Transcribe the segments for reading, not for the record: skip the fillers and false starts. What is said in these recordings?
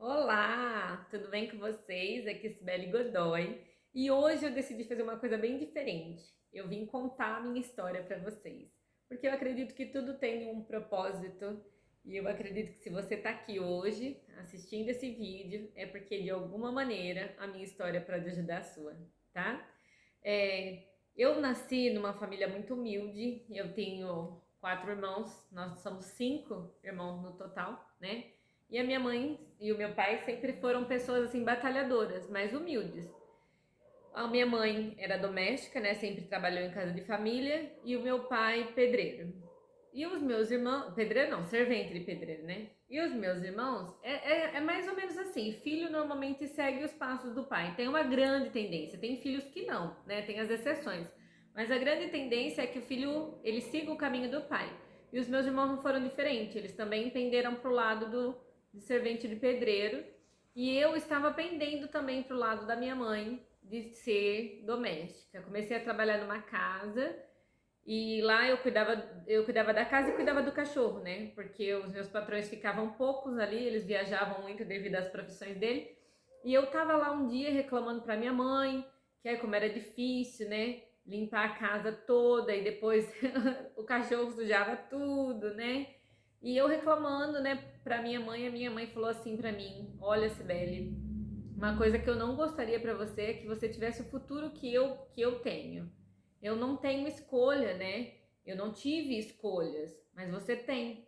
Olá, tudo bem com vocês? Aqui é Sibeli Godoy e hoje eu decidi fazer uma coisa bem diferente. Eu vim contar a minha história para vocês, porque eu acredito que tudo tem um propósito e eu acredito que se você está aqui hoje assistindo esse vídeo é porque de alguma maneira a minha história pode ajudar a sua, tá? Eu nasci numa família muito humilde, eu tenho quatro irmãos, nós somos cinco irmãos no total, né? E a minha mãe e o meu pai sempre foram pessoas assim batalhadoras, mas humildes. A minha mãe era doméstica, né? Sempre trabalhou em casa de família, e o meu pai pedreiro. E os meus irmãos, pedreiro não, servente de pedreiro, né? E os meus irmãos, é mais ou menos assim, filho normalmente segue os passos do pai. Tem uma grande tendência, tem filhos que não, né? Tem as exceções. Mas a grande tendência é que o filho, ele siga o caminho do pai. E os meus irmãos não foram diferentes, eles também penderam pro lado de servente de pedreiro. E eu estava pendendo também pro lado da minha mãe, de ser doméstica. Comecei a trabalhar numa casa e lá eu cuidava da casa e cuidava do cachorro, né? Porque os meus patrões ficavam poucos ali, eles viajavam muito devido às profissões dele. E eu tava lá um dia reclamando pra minha mãe, que aí como era difícil, né? Limpar a casa toda e depois o cachorro sujava tudo, né? E eu reclamando, né, pra minha mãe, a minha mãe falou assim pra mim: "Olha, Sibeli, uma coisa que eu não gostaria pra você é que você tivesse o futuro que eu tenho. Eu não tenho escolha, né? Eu não tive escolhas, mas você tem."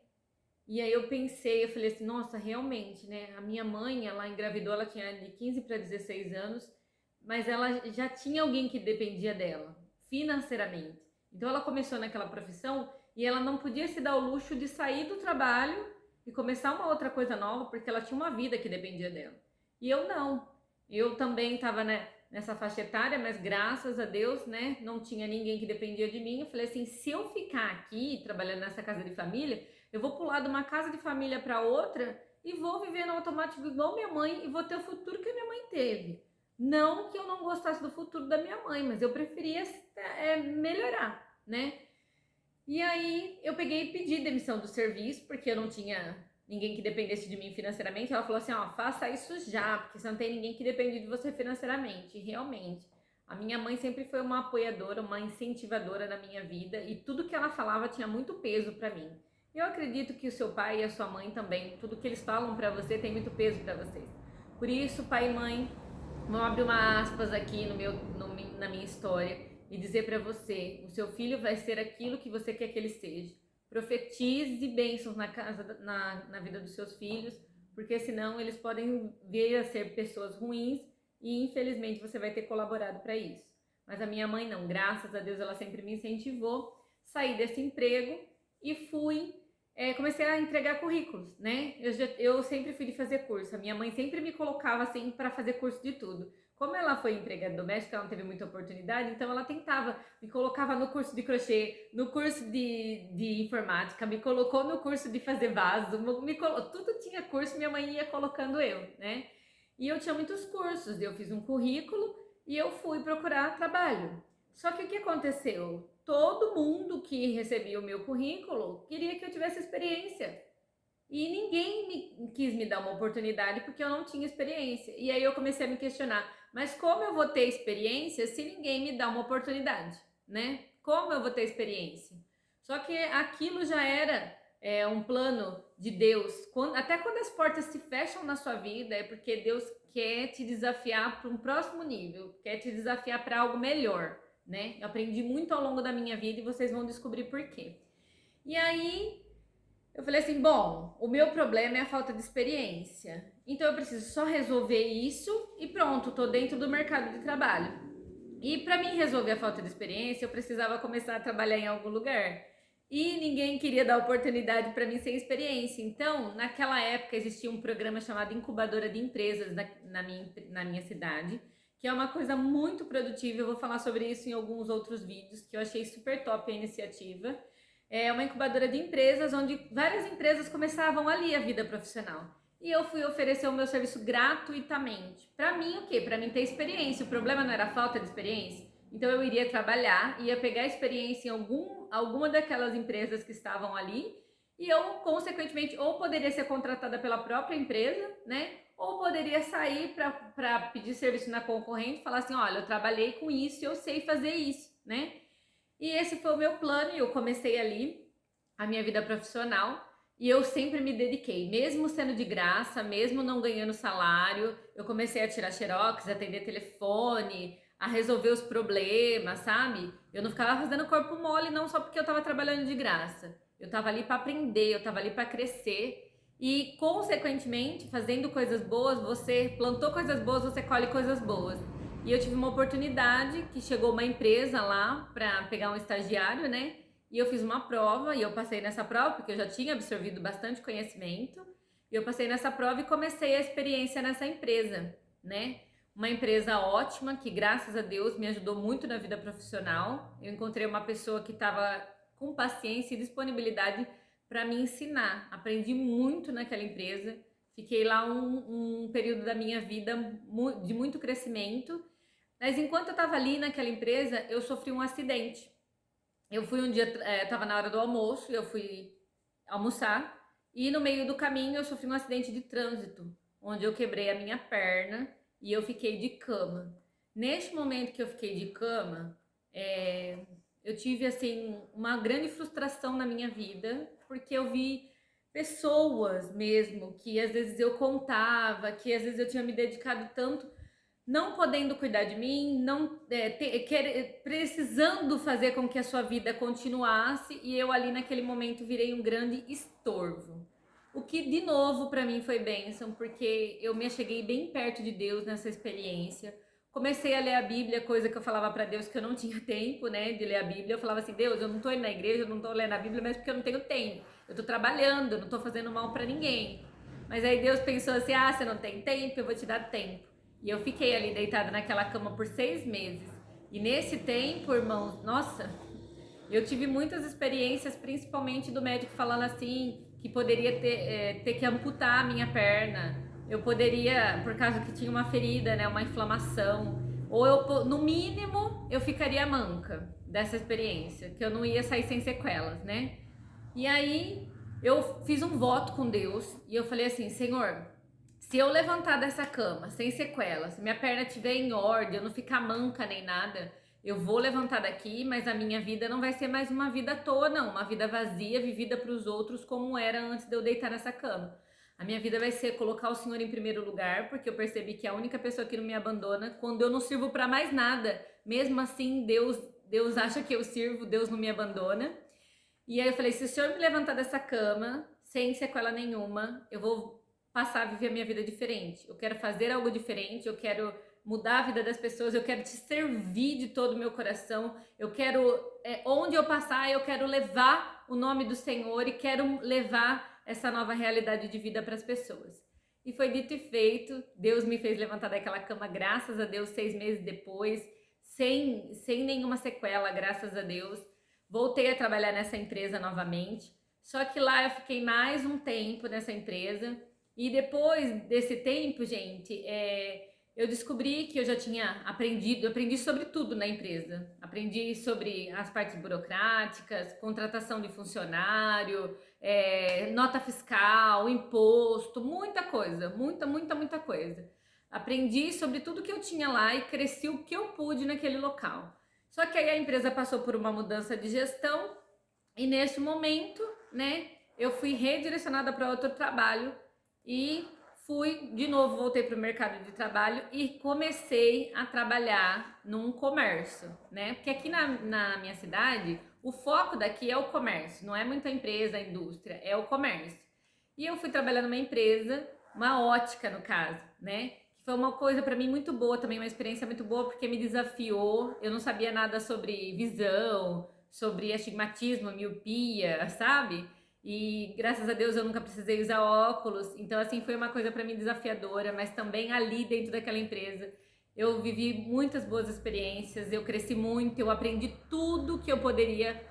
E aí eu pensei, eu falei assim, nossa, realmente, né? A minha mãe, ela engravidou, ela tinha de 15 para 16 anos, mas ela já tinha alguém que dependia dela, financeiramente. Então ela começou naquela profissão e ela não podia se dar o luxo de sair do trabalho e começar uma outra coisa nova, porque ela tinha uma vida que dependia dela. E eu não. Eu também estava, né, nessa faixa etária, mas graças a Deus, né, não tinha ninguém que dependia de mim. Eu falei assim, se eu ficar aqui trabalhando nessa casa de família, eu vou pular de uma casa de família para outra e vou viver no automático igual minha mãe e vou ter o futuro que a minha mãe teve. Não que eu não gostasse do futuro da minha mãe, mas eu preferia melhorar, né? E aí eu peguei e pedi demissão do serviço, porque eu não tinha ninguém que dependesse de mim financeiramente. Ela falou assim, ó, faça isso já, porque você não tem ninguém que depende de você financeiramente. E realmente, a minha mãe sempre foi uma apoiadora, uma incentivadora na minha vida, e tudo que ela falava tinha muito peso para mim. Eu acredito que o seu pai e a sua mãe também, tudo que eles falam para você tem muito peso para vocês. Por isso, pai e mãe, vou abrir uma aspas aqui na minha história e dizer para você: o seu filho vai ser aquilo que você quer que ele seja. Profetize bênçãos na vida dos seus filhos, porque senão eles podem vir a ser pessoas ruins e infelizmente você vai ter colaborado para isso. Mas a minha mãe não, graças a Deus ela sempre me incentivou. Saí desse emprego e comecei a entregar currículos, né? Eu sempre fui de fazer curso. A minha mãe sempre me colocava assim para fazer curso de tudo. Como ela foi empregada doméstica, ela não teve muita oportunidade, então ela tentava, me colocava no curso de crochê, no curso de informática, me colocou no curso de fazer vaso, tudo tinha curso, minha mãe ia colocando eu, né? E eu tinha muitos cursos, eu fiz um currículo e eu fui procurar trabalho. Só que o que aconteceu? Todo mundo que recebia o meu currículo queria que eu tivesse experiência. E ninguém quis me dar uma oportunidade porque eu não tinha experiência. E aí eu comecei a me questionar, mas como eu vou ter experiência se ninguém me dá uma oportunidade, né? Como eu vou ter experiência? Só que aquilo já era um plano de Deus. Até quando as portas se fecham na sua vida, é porque Deus quer te desafiar para um próximo nível, quer te desafiar para algo melhor, né? Eu aprendi muito ao longo da minha vida e vocês vão descobrir por quê. E aí eu falei assim, bom, o meu problema é a falta de experiência. Então eu preciso só resolver isso e pronto, tô dentro do mercado de trabalho. E para mim resolver a falta de experiência, eu precisava começar a trabalhar em algum lugar. E ninguém queria dar oportunidade para mim sem experiência. Então, naquela época existia um programa chamado Incubadora de Empresas na minha cidade, que é uma coisa muito produtiva. Eu vou falar sobre isso em alguns outros vídeos, que eu achei super top a iniciativa. É uma incubadora de empresas onde várias empresas começavam ali a vida profissional. E eu fui oferecer o meu serviço gratuitamente. Para mim, o quê? Para mim ter experiência. O problema não era a falta de experiência. Então eu iria trabalhar, ia pegar experiência em alguma daquelas empresas que estavam ali E eu, consequentemente, ou poderia ser contratada pela própria empresa, né? Ou poderia sair para pedir serviço na concorrente e falar assim: olha, eu trabalhei com isso e eu sei fazer isso, né? E esse foi o meu plano e eu comecei ali a minha vida profissional e eu sempre me dediquei, mesmo sendo de graça, mesmo não ganhando salário, eu comecei a tirar xerox, a atender telefone, a resolver os problemas, sabe? Eu não ficava fazendo corpo mole não só porque eu tava trabalhando de graça. Eu tava ali para aprender, eu tava ali para crescer e, consequentemente, fazendo coisas boas, você plantou coisas boas, você colhe coisas boas. E eu tive uma oportunidade que chegou uma empresa lá para pegar um estagiário, né? E eu fiz uma prova e eu passei nessa prova porque eu já tinha absorvido bastante conhecimento. E eu passei nessa prova e comecei a experiência nessa empresa, né? Uma empresa ótima que, graças a Deus, me ajudou muito na vida profissional. Eu encontrei uma pessoa que estava com paciência e disponibilidade para me ensinar. Aprendi muito naquela empresa. Fiquei lá um período da minha vida de muito crescimento. Mas enquanto eu estava ali naquela empresa, eu sofri um acidente. Eu fui um dia, estava na hora do almoço, eu fui almoçar e no meio do caminho eu sofri um acidente de trânsito, onde eu quebrei a minha perna e eu fiquei de cama. Neste momento que eu fiquei de cama, eu tive assim uma grande frustração na minha vida, porque eu vi pessoas mesmo que às vezes eu contava, que às vezes eu tinha me dedicado tanto não podendo cuidar de mim, não precisando fazer com que a sua vida continuasse e eu ali naquele momento virei um grande estorvo. O que de novo para mim foi bênção, porque eu me cheguei bem perto de Deus nessa experiência. Comecei a ler a Bíblia, coisa que eu falava para Deus que eu não tinha tempo, né, de ler a Bíblia. Eu falava assim: "Deus, eu não tô indo na igreja, eu não tô lendo a Bíblia, mas porque eu não tenho tempo. Eu tô trabalhando, eu não tô fazendo mal para ninguém". Mas aí Deus pensou assim: "Ah, você não tem tempo, eu vou te dar tempo". E eu fiquei ali deitada naquela cama por 6 meses. E nesse tempo, irmãos, nossa, eu tive muitas experiências, principalmente do médico falando assim, que poderia ter que amputar a minha perna. Eu poderia, por causa que tinha uma ferida, né, uma inflamação. Ou eu, no mínimo, eu ficaria manca dessa experiência, que eu não ia sair sem sequelas, né? E aí eu fiz um voto com Deus e eu falei assim: Senhor, se eu levantar dessa cama sem sequelas, se minha perna estiver em ordem, eu não ficar manca nem nada, eu vou levantar daqui, mas a minha vida não vai ser mais uma vida à toa, não. Uma vida vazia, vivida para os outros, como era antes de eu deitar nessa cama. A minha vida vai ser colocar o Senhor em primeiro lugar, porque eu percebi que é a única pessoa que não me abandona quando eu não sirvo para mais nada. Mesmo assim, Deus acha que eu sirvo, Deus não me abandona. E aí eu falei: se o Senhor me levantar dessa cama, sem sequela nenhuma, eu vou passar a viver a minha vida diferente. Eu quero fazer algo diferente, eu quero mudar a vida das pessoas, eu quero te servir de todo o meu coração, eu quero, onde eu passar, eu quero levar o nome do Senhor e quero levar essa nova realidade de vida para as pessoas. E foi dito e feito, Deus me fez levantar daquela cama, graças a Deus, 6 meses depois, sem nenhuma sequela, graças a Deus. Voltei a trabalhar nessa empresa novamente, só que lá eu fiquei mais um tempo nessa empresa e depois desse tempo, gente, eu descobri que eu já tinha aprendido, eu aprendi sobre tudo na empresa. Aprendi sobre as partes burocráticas, contratação de funcionário, nota fiscal, imposto, muita coisa, muita coisa. Aprendi sobre tudo que eu tinha lá e cresci o que eu pude naquele local. Só que aí a empresa passou por uma mudança de gestão e nesse momento, né, eu fui redirecionada para outro trabalho e de novo, voltei para o mercado de trabalho e comecei a trabalhar num comércio, né? Porque aqui na minha cidade, o foco daqui é o comércio, não é muita empresa, indústria, é o comércio. E eu fui trabalhar numa empresa, uma ótica no caso, né? Que foi uma coisa para mim muito boa também, uma experiência muito boa porque me desafiou. Eu não sabia nada sobre visão, sobre astigmatismo, miopia, sabe? E graças a Deus eu nunca precisei usar óculos. Então assim, foi uma coisa para mim desafiadora, mas também ali dentro daquela empresa eu vivi muitas boas experiências, eu cresci muito, eu aprendi tudo que eu poderia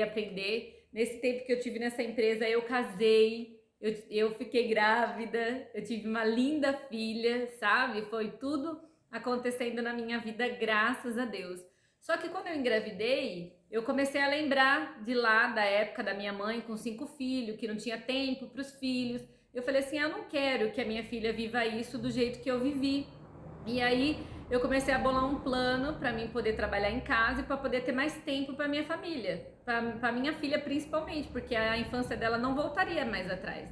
aprender. Nesse tempo que eu tive nessa empresa, eu casei, eu fiquei grávida, eu tive uma linda filha, sabe? Foi tudo acontecendo na minha vida, graças a Deus. Só que quando eu engravidei, eu comecei a lembrar de lá, da época da minha mãe com 5 filhos, que não tinha tempo para os filhos. Eu falei assim, eu não quero que a minha filha viva isso do jeito que eu vivi. E aí eu comecei a bolar um plano para mim poder trabalhar em casa e para poder ter mais tempo para minha família, para minha filha principalmente, porque a infância dela não voltaria mais atrás.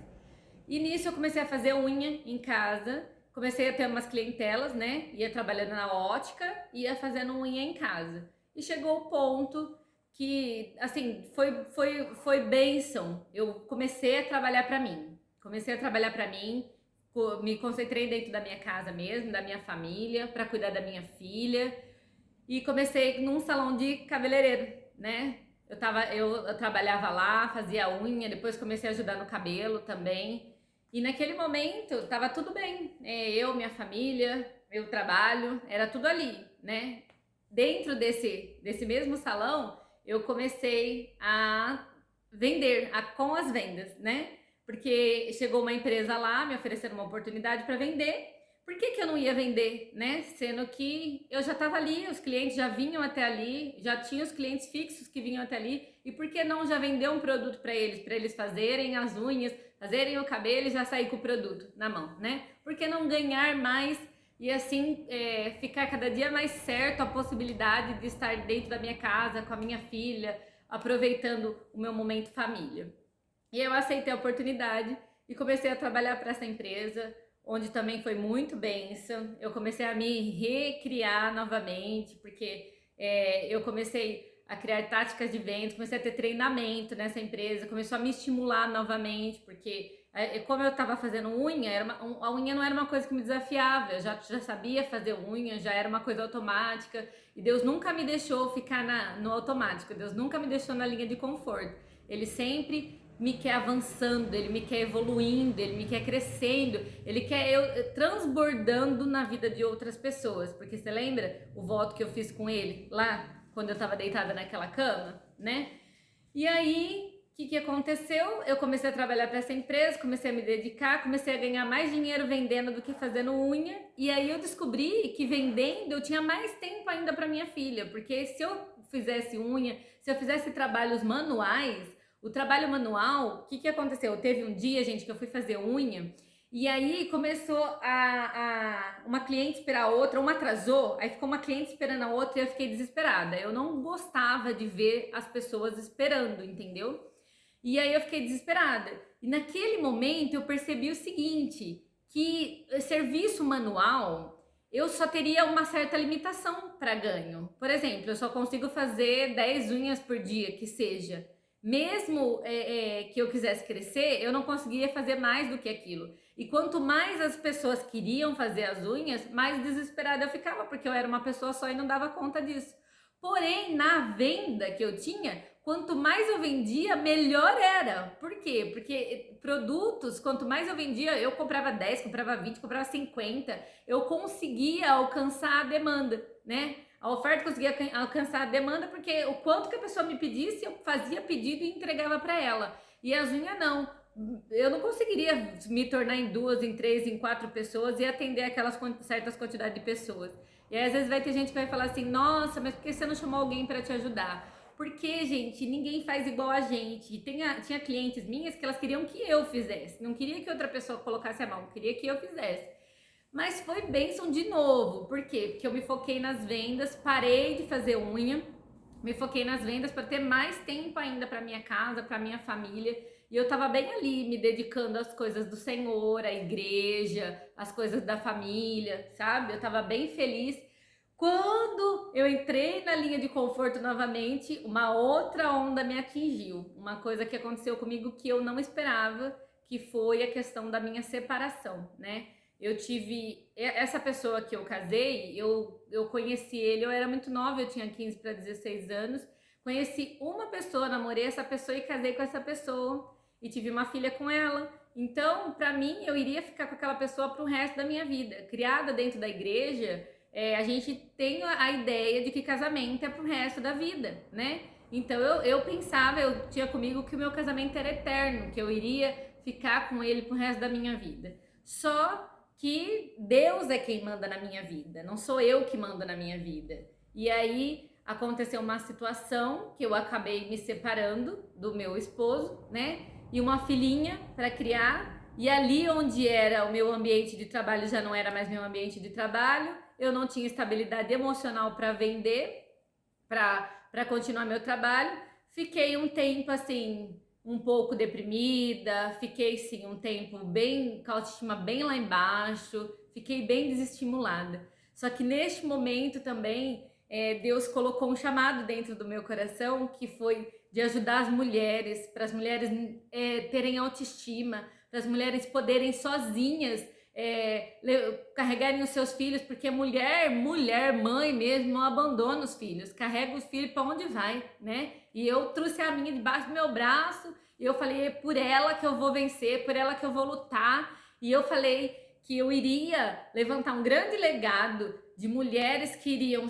E nisso eu comecei a fazer unha em casa, comecei a ter umas clientelas, né? Ia trabalhando na ótica, ia fazendo unha em casa. E chegou o ponto que, assim, foi bênção. Eu comecei a trabalhar para mim. Comecei a trabalhar para mim, me concentrei dentro da minha casa mesmo, da minha família, para cuidar da minha filha. E comecei num salão de cabeleireiro, né? Eu trabalhava lá, fazia unha, depois comecei a ajudar no cabelo também. E naquele momento tava tudo bem. Eu, minha família, meu trabalho, era tudo ali, né? Dentro desse mesmo salão, eu comecei a vender, com as vendas, né? Porque chegou uma empresa lá, me oferecendo uma oportunidade para vender. Por que eu não ia vender, né? Sendo que eu já estava ali, os clientes já vinham até ali, já tinha os clientes fixos que vinham até ali, e por que não já vender um produto para eles fazerem as unhas, fazerem o cabelo e já sair com o produto na mão, né? Por que não ganhar mais e assim ficar cada dia mais certo a possibilidade de estar dentro da minha casa, com a minha filha, aproveitando o meu momento família. E eu aceitei a oportunidade e comecei a trabalhar para essa empresa, onde também foi muito bênção. Eu comecei a me recriar novamente, porque eu comecei a criar táticas de vendas, comecei a ter treinamento nessa empresa, começou a me estimular novamente, porque como eu estava fazendo unha, a unha não era uma coisa que me desafiava, eu já sabia fazer unha, já era uma coisa automática, e Deus nunca me deixou ficar no automático, Deus nunca me deixou na linha de conforto. Ele sempre me quer avançando, ele me quer evoluindo, ele me quer crescendo, ele quer eu transbordando na vida de outras pessoas. Porque você lembra o voto que eu fiz com ele lá, quando eu tava deitada naquela cama, né? E aí, o que aconteceu? Eu comecei a trabalhar para essa empresa, comecei a me dedicar, comecei a ganhar mais dinheiro vendendo do que fazendo unha. E aí eu descobri que vendendo eu tinha mais tempo ainda para minha filha, porque se eu fizesse unha, se eu fizesse trabalhos manuais, o trabalho manual, o que aconteceu? Teve um dia, gente, que eu fui fazer unha e aí começou uma cliente esperar a outra, uma atrasou, aí ficou uma cliente esperando a outra e eu fiquei desesperada. Eu não gostava de ver as pessoas esperando, entendeu? E aí eu fiquei desesperada. E naquele momento eu percebi o seguinte, que serviço manual eu só teria uma certa limitação para ganho. Por exemplo, eu só consigo fazer 10 unhas por dia, que seja. Mesmo que eu quisesse crescer, eu não conseguia fazer mais do que aquilo. E quanto mais as pessoas queriam fazer as unhas, mais desesperada eu ficava, porque eu era uma pessoa só e não dava conta disso. Porém, na venda que eu tinha, quanto mais eu vendia, melhor era. Por quê? Porque produtos, quanto mais eu vendia, eu comprava 10, comprava 20, comprava 50, eu conseguia alcançar a demanda, né? A oferta conseguia alcançar a demanda porque o quanto que a pessoa me pedisse, eu fazia pedido e entregava para ela. E as unhas não. Eu não conseguiria me tornar em 2, em 3, em 4 pessoas e atender aquelas certas quantidades de pessoas. E aí, às vezes vai ter gente que vai falar assim, nossa, mas por que você não chamou alguém para te ajudar? Porque, gente, ninguém faz igual a gente. Tinha clientes minhas que elas queriam que eu fizesse. Não queria que outra pessoa colocasse a mão, queria que eu fizesse. Mas foi bênção de novo. Por quê? Porque eu me foquei nas vendas, parei de fazer unha, me foquei nas vendas para ter mais tempo ainda para minha casa, para minha família. E eu tava bem ali, me dedicando às coisas do Senhor, à igreja, às coisas da família, sabe? Eu tava bem feliz. Quando eu entrei na linha de conforto novamente, uma outra onda me atingiu. Uma coisa que aconteceu comigo que eu não esperava, que foi a questão da minha separação, né? Eu tive essa pessoa que eu casei, eu conheci ele, eu era muito nova, eu tinha 15 para 16 anos. Conheci uma pessoa, namorei essa pessoa e casei com essa pessoa e tive uma filha com ela. Então, para mim, eu iria ficar com aquela pessoa pro resto da minha vida. Criada dentro da igreja, a gente tem a ideia de que casamento é pro resto da vida, né? Então eu pensava, eu tinha comigo que o meu casamento era eterno, que eu iria ficar com ele pro resto da minha vida. Só que Deus é quem manda na minha vida, não sou eu que mando na minha vida. E aí aconteceu uma situação que eu acabei me separando do meu esposo, né? E uma filhinha para criar. E ali onde era o meu ambiente de trabalho já não era mais meu ambiente de trabalho. Eu não tinha estabilidade emocional para vender, para continuar meu trabalho. Fiquei um tempo assim, um pouco deprimida, fiquei sim um tempo bem, com a autoestima bem lá embaixo, fiquei bem desestimulada. Só que neste momento também, Deus colocou um chamado dentro do meu coração, que foi de ajudar as mulheres, para as mulheres terem autoestima, para as mulheres poderem sozinhas carregarem os seus filhos, porque mulher, mãe mesmo, não abandona os filhos, carrega os filhos para onde vai, né? E eu trouxe a minha debaixo do meu braço, e eu falei, é por ela que eu vou vencer, por ela que eu vou lutar, e eu falei que eu iria levantar um grande legado de mulheres que iriam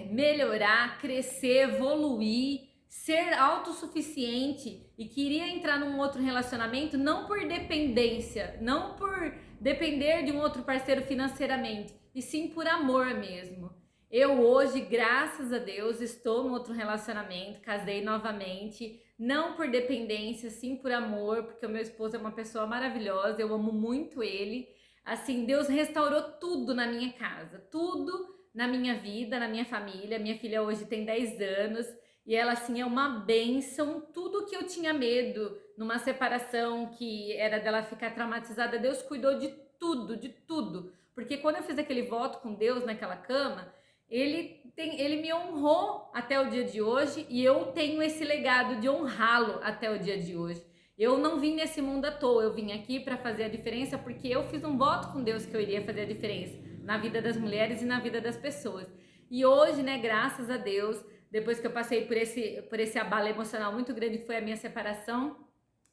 melhorar, crescer, evoluir, ser autossuficiente e que iria entrar num outro relacionamento não por dependência, não por depender de um outro parceiro financeiramente, e sim por amor mesmo. Eu hoje, graças a Deus, estou num outro relacionamento, casei novamente, não por dependência, sim por amor, porque o meu esposo é uma pessoa maravilhosa, eu amo muito ele. Assim, Deus restaurou tudo na minha casa, tudo na minha vida, na minha família. Minha filha hoje tem 10 anos e ela, assim, é uma bênção. Tudo que eu tinha medo numa separação, que era dela ficar traumatizada, Deus cuidou de tudo, de tudo. Porque quando eu fiz aquele voto com Deus naquela cama, ele me honrou até o dia de hoje e eu tenho esse legado de honrá-lo até o dia de hoje. Eu não vim nesse mundo à toa, eu vim aqui para fazer a diferença porque eu fiz um voto com Deus que eu iria fazer a diferença na vida das mulheres e na vida das pessoas. E hoje, né, graças a Deus, depois que eu passei por esse abalo emocional muito grande que foi a minha separação,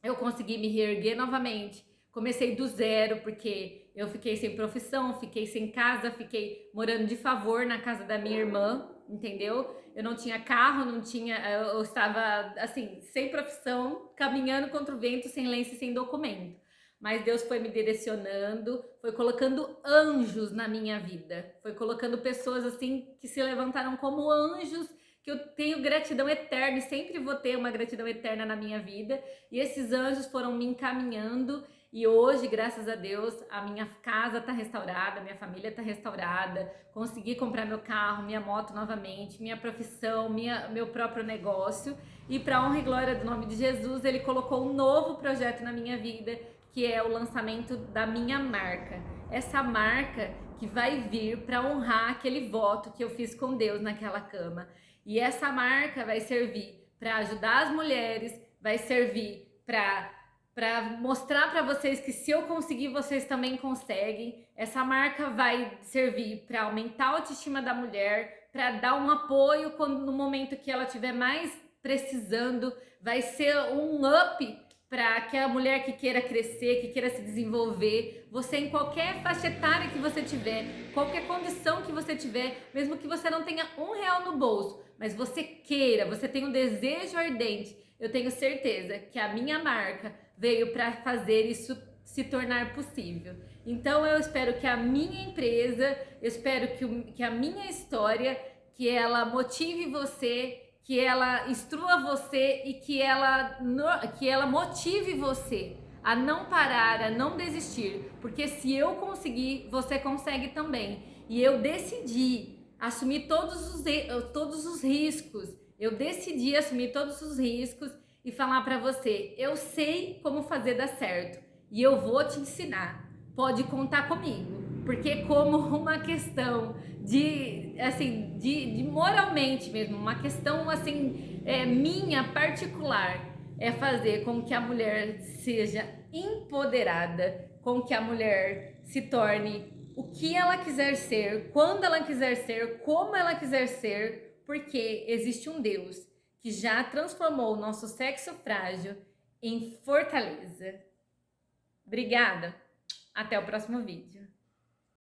eu consegui me reerguer novamente. Comecei do zero, porque eu fiquei sem profissão, fiquei sem casa, fiquei morando de favor na casa da minha irmã, entendeu? Eu não tinha carro, eu estava assim, sem profissão, caminhando contra o vento, sem lenço e sem documento. Mas Deus foi me direcionando, foi colocando anjos na minha vida, foi colocando pessoas assim que se levantaram como anjos, que eu tenho gratidão eterna e sempre vou ter uma gratidão eterna na minha vida. E esses anjos foram me encaminhando e hoje, graças a Deus, a minha casa está restaurada, minha família está restaurada, consegui comprar meu carro, minha moto novamente, minha profissão, meu próprio negócio. E para honra e glória do nome de Jesus, Ele colocou um novo projeto na minha vida, que é o lançamento da minha marca. Essa marca que vai vir para honrar aquele voto que eu fiz com Deus naquela cama. E essa marca vai servir para ajudar as mulheres, vai servir para mostrar para vocês que se eu conseguir, vocês também conseguem. Essa marca vai servir para aumentar a autoestima da mulher, para dar um apoio no momento que ela estiver mais precisando, vai ser um up para aquela mulher que queira crescer, que queira se desenvolver. Você, em qualquer faixa etária que você tiver, qualquer condição que você tiver, mesmo que você não tenha R$1 no bolso, mas você queira, você tem um desejo ardente, eu tenho certeza que a minha marca veio para fazer isso se tornar possível. Então eu espero que a minha empresa, eu espero que a minha história, que ela motive você, que ela instrua você e que ela motive você a não parar, a não desistir, porque se eu conseguir, você consegue também. E eu decidi assumir todos os riscos, eu decidi assumir todos os riscos e falar para você, eu sei como fazer dar certo e eu vou te ensinar, pode contar comigo, porque como uma questão de moralmente mesmo, uma questão assim, minha particular, é fazer com que a mulher seja empoderada, com que a mulher se torne o que ela quiser ser, quando ela quiser ser, como ela quiser ser, porque existe um Deus que já transformou o nosso sexo frágil em fortaleza. Obrigada, até o próximo vídeo.